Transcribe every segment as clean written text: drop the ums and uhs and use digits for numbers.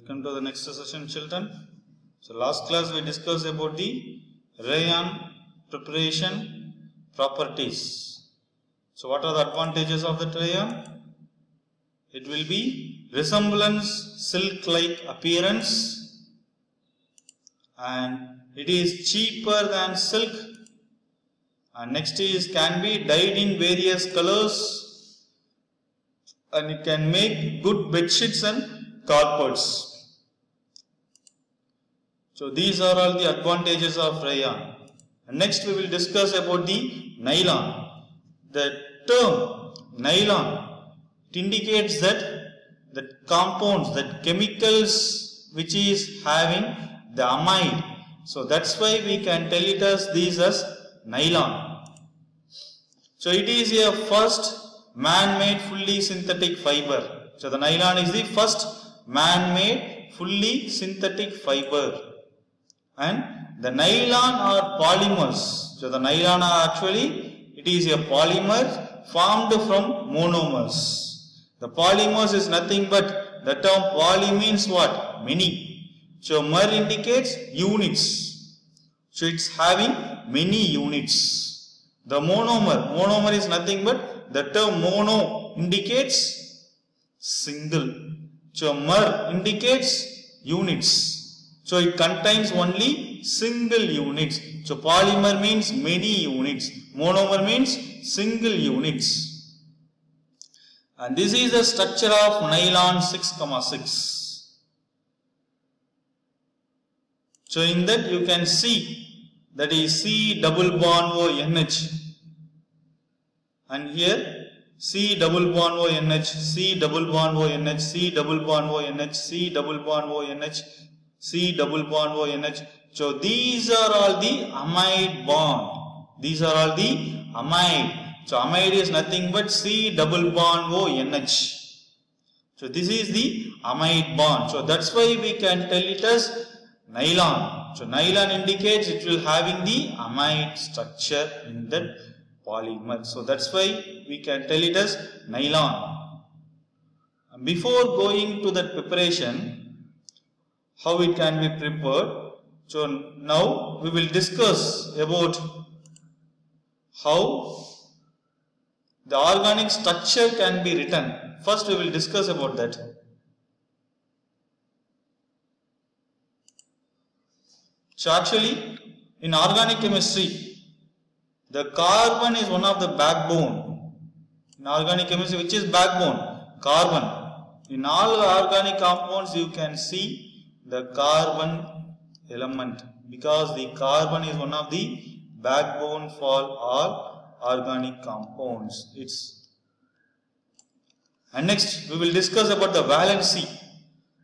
Welcome to the next session, children. So last class we discussed about the rayon preparation properties. So what are the advantages of the rayon? It will be resemblance silk-like appearance, and it is cheaper than silk, and next is can be dyed in various colors, and it can make good bed sheets and carpets. So these are all the advantages of rayon. And next we will discuss about the nylon. The term nylon, it indicates that the compounds, that chemicals which is having the amide. So that's why we can tell it as these as nylon. So it is a first man-made fully synthetic fiber. So the nylon is the first man-made fully synthetic fiber, and the nylon are polymers. So the nylon are actually, it is a polymer formed from monomers. The polymers is nothing but, the term poly means what? Many. So mer indicates units. So it's having many units. The monomer is nothing but, the term mono indicates single. So mer indicates units. So it contains only single units. So polymer means many units. Monomer means single units. And this is the structure of nylon 6,6. So in that you can see that is C double bond O NH. And here C double bond O NH, C double bond O NH, C double bond O NH, C double bond O NH, C double bond O NH. So these are all the amide bond. These are all the amide. So amide is nothing but C double bond O NH. So this is the amide bond. So that's why we can tell it as nylon. So nylon indicates it will having the amide structure in that polymer. So that's why we can tell it as nylon. And before going to that preparation, how it can be prepared. So now we will discuss about how the organic structure can be written. First we will discuss about that. So actually in organic chemistry, the carbon is one of the backbone. In organic chemistry, which is backbone? Carbon. In all organic compounds you can see the carbon element, because the carbon is one of the backbone for all organic compounds. And next we will discuss about the valency.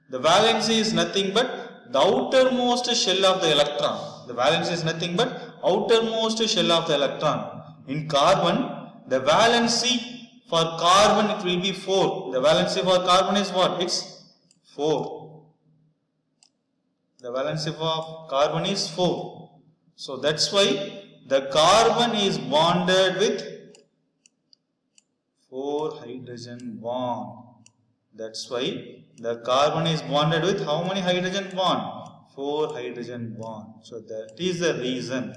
The valency is nothing but the outermost shell of the electron. The valency is nothing but outermost shell of the electron. In carbon, the valency for carbon it will be 4. The valency for carbon is what? It's 4. The valency for carbon is 4. So that's why the carbon is bonded with 4 hydrogen bond. That's why the carbon is bonded with how many hydrogen bond? 4 hydrogen bond. So that is the reason.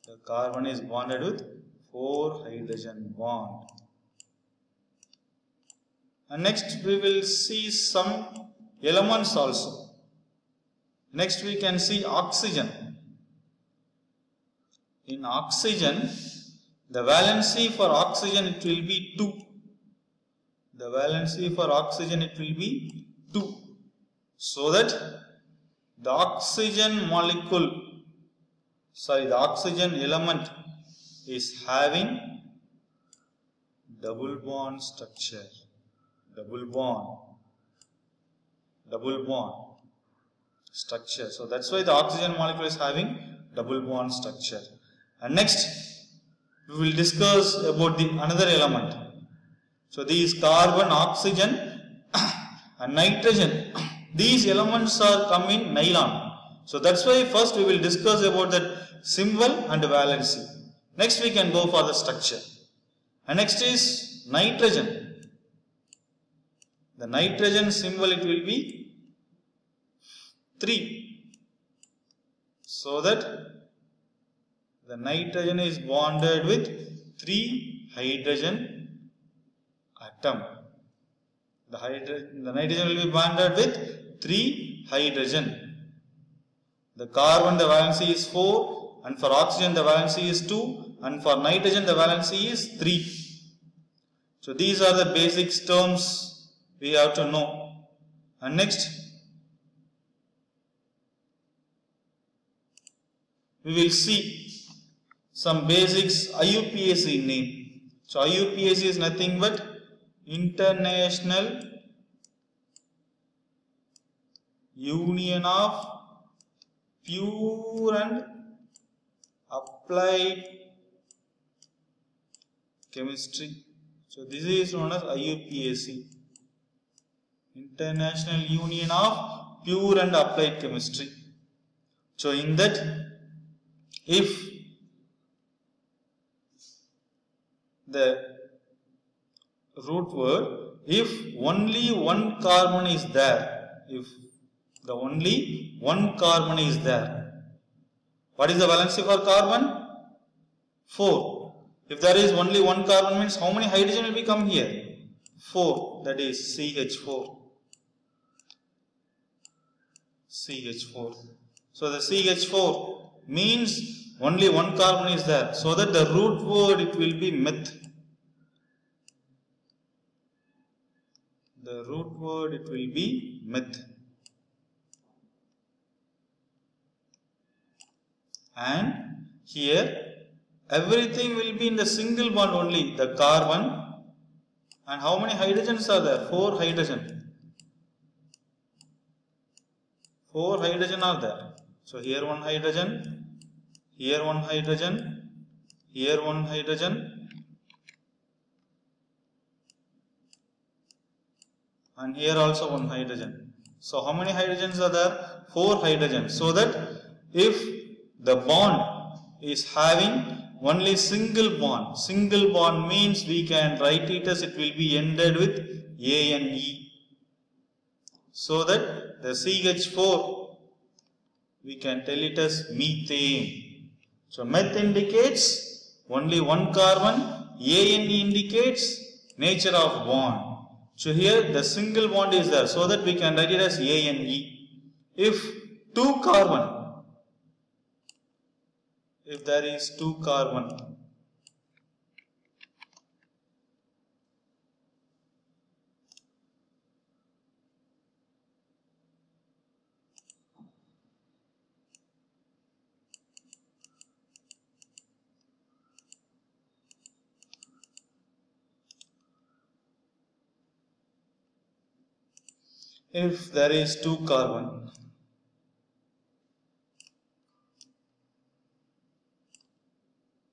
The carbon is bonded with 4 hydrogen bond. And next we will see some elements also. Next we can see oxygen. In oxygen, the valency for oxygen it will be 2. The valency for oxygen it will be 2. So that the oxygen molecule, the oxygen element is having double bond structure. Double bond structure. So that's why the oxygen molecule is having double bond structure. And next we will discuss about the another element. So these carbon, oxygen and nitrogen, these elements are come in nylon. So that's why first we will discuss about that symbol and valency. Next we can go for the structure. And next is nitrogen. the nitrogen symbol it will be 3. So that the nitrogen is bonded with 3 hydrogen atom. The nitrogen will be bonded with 3 hydrogen. The carbon, the valency is 4, and for oxygen the valency is 2, and for nitrogen the valency is 3. So these are the basic terms we have to know. And next, we will see some basics IUPAC name. So IUPAC is nothing but International Union of Pure and Applied Chemistry. So this is known as IUPAC, International Union of Pure and Applied Chemistry. So in that, if the root word, if only one carbon is there, if the only one carbon is there, what is the valency for carbon? 4. If there is only one carbon, means how many hydrogen will become here? 4, that is CH4. CH4. So the CH4 means only one carbon is there. So that the root word it will be meth. The root word it will be meth. And here everything will be in the single bond only, the carbon. And how many hydrogens are there? 4 hydrogen. 4 hydrogen are there. So here one hydrogen, here one hydrogen, here one hydrogen, and here also one hydrogen. So how many hydrogens are there? 4 hydrogens. So that if the bond is having only single bond means we can write it as it will be ended with A and E. So that the CH4 we can tell it as methane. So meth indicates only one carbon, A and E indicates nature of bond. So here the single bond is there, so that we can write it as A and E. If 2 carbon, if there is 2 carbon, if there is 2 carbon,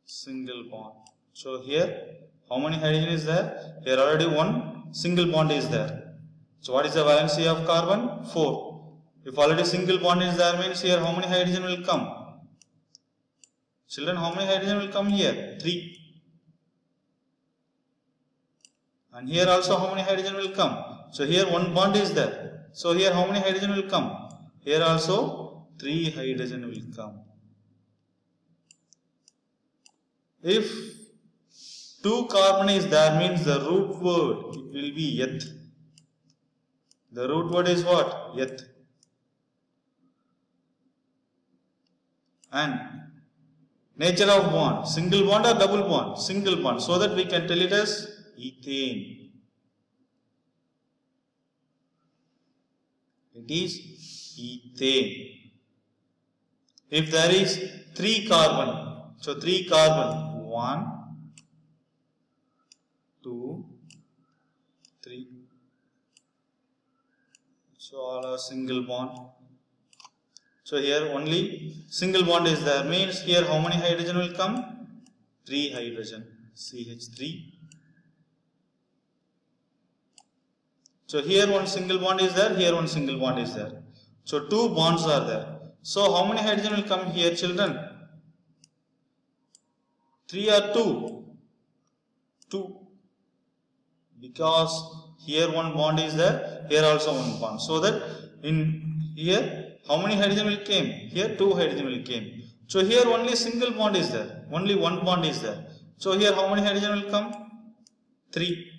single bond. So here how many hydrogen is there? Here already one single bond is there. So what is the valency of carbon? 4. If already single bond is there, means here how many hydrogen will come? Children, how many hydrogen will come here? 3. And here also how many hydrogen will come? So here one bond is there. So here how many hydrogen will come? Here also 3 hydrogen will come. If 2 carbon is there, means the root word it will be eth. The root word is what? Eth. And nature of bond, single bond or double bond? Single bond. So that we can tell it as ethane. It is ethane. If there is 3 carbon, so 3 carbon, 1, 2, 3. So all are single bond. So here only single bond is there, means here how many hydrogen will come? 3 hydrogen, CH3. So here one single bond is there, here one single bond is there. So 2 bonds are there. So how many hydrogen will come here, children? 3 or 2? 2. Because here one bond is there, here also one bond. So that in here, how many hydrogen will come? Here 2 hydrogen will come. So here only single bond is there. Only one bond is there. So here how many hydrogen will come? 3.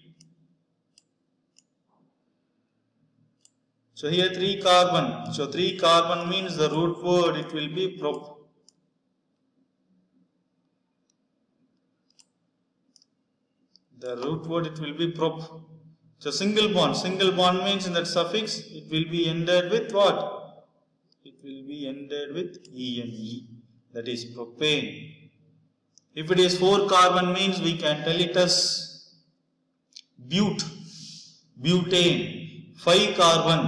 So here 3 carbon. So 3 carbon means the root word it will be prop. The root word it will be prop. So single bond. Single bond means in that suffix it will be ended with what? It will be ended with ene. That is propane. If it is 4 carbon means we can tell it as butane. 5 carbon,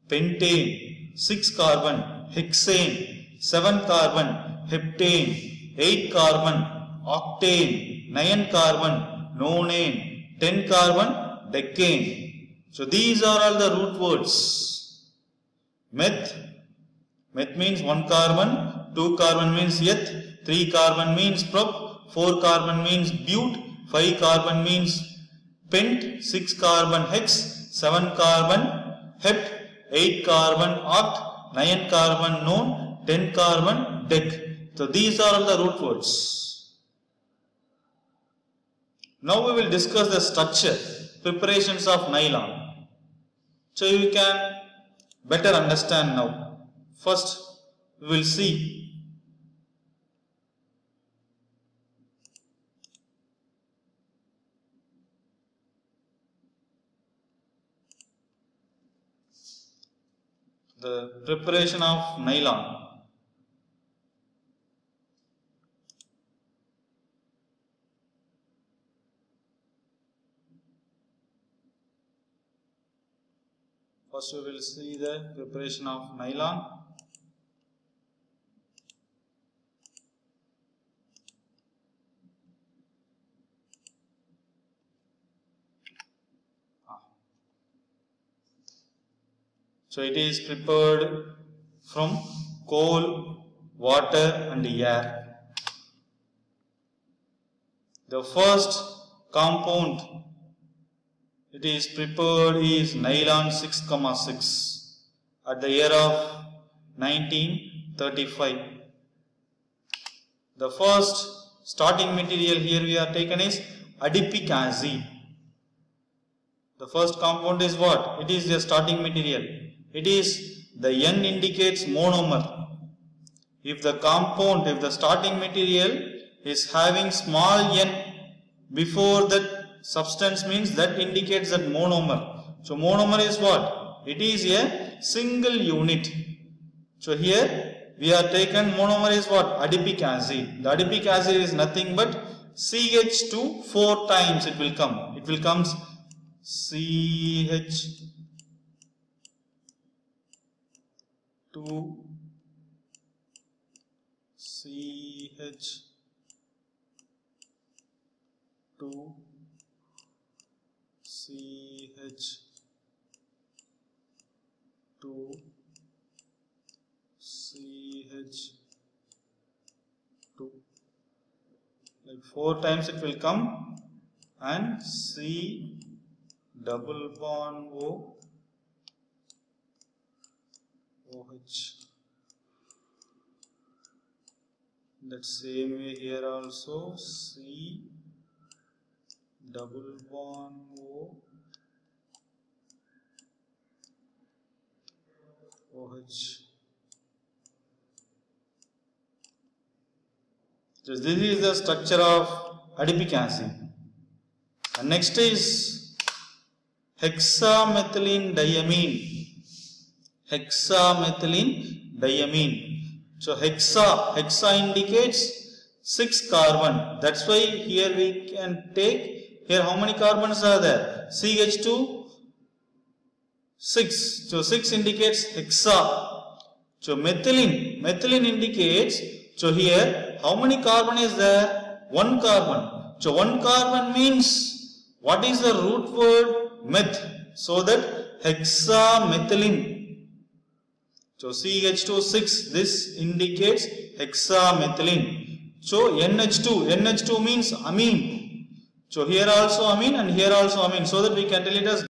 pentane. 6 carbon, hexane. 7 carbon, heptane. 8 carbon, octane. 9 carbon, nonane. 10 carbon, decane. So these are all the root words. Meth means 1 carbon, 2 carbon means eth, 3 carbon means prop, 4 carbon means but, 5 carbon means pent, 6 carbon hex, 7 carbon hept, 8 carbon oct, 9 carbon non, 10 carbon dec. So these are all the root words. Now we will discuss the structure, preparations of nylon. So you can better understand now. First, we will see the preparation of nylon. First, we will see the preparation of nylon. So it is prepared from coal, water and air. The first compound it is prepared is nylon 6,6 at the year of 1935. The first starting material here we are taken is adipic acid. The first compound is what? It is the starting material. It is the N indicates monomer. If the compound, if the starting material is having small n before that substance means that indicates that monomer. So monomer is what? It is a single unit. So here we are taken monomer is what? Adipic acid. The adipic acid is nothing but CH2 4 times it will come. It will come CH2 CH2 CH2 CH2 like 4 times it will come and C double bond O OH. That same way here also C double bond O OH. So this is the structure of adipic acid. And next is hexamethylene diamine. Hexamethylene diamine. So hexa indicates 6 carbon. That's why here we can take, here how many carbons are there? CH2 6. So 6 indicates hexa. So methylene indicates, so here how many carbon is there? 1 carbon. So 1 carbon means what is the root word? Meth. So that hexamethylene. So CH2 6, this indicates hexamethylene. So NH2 means amine. So here also amine and here also amine, so that we can tell it as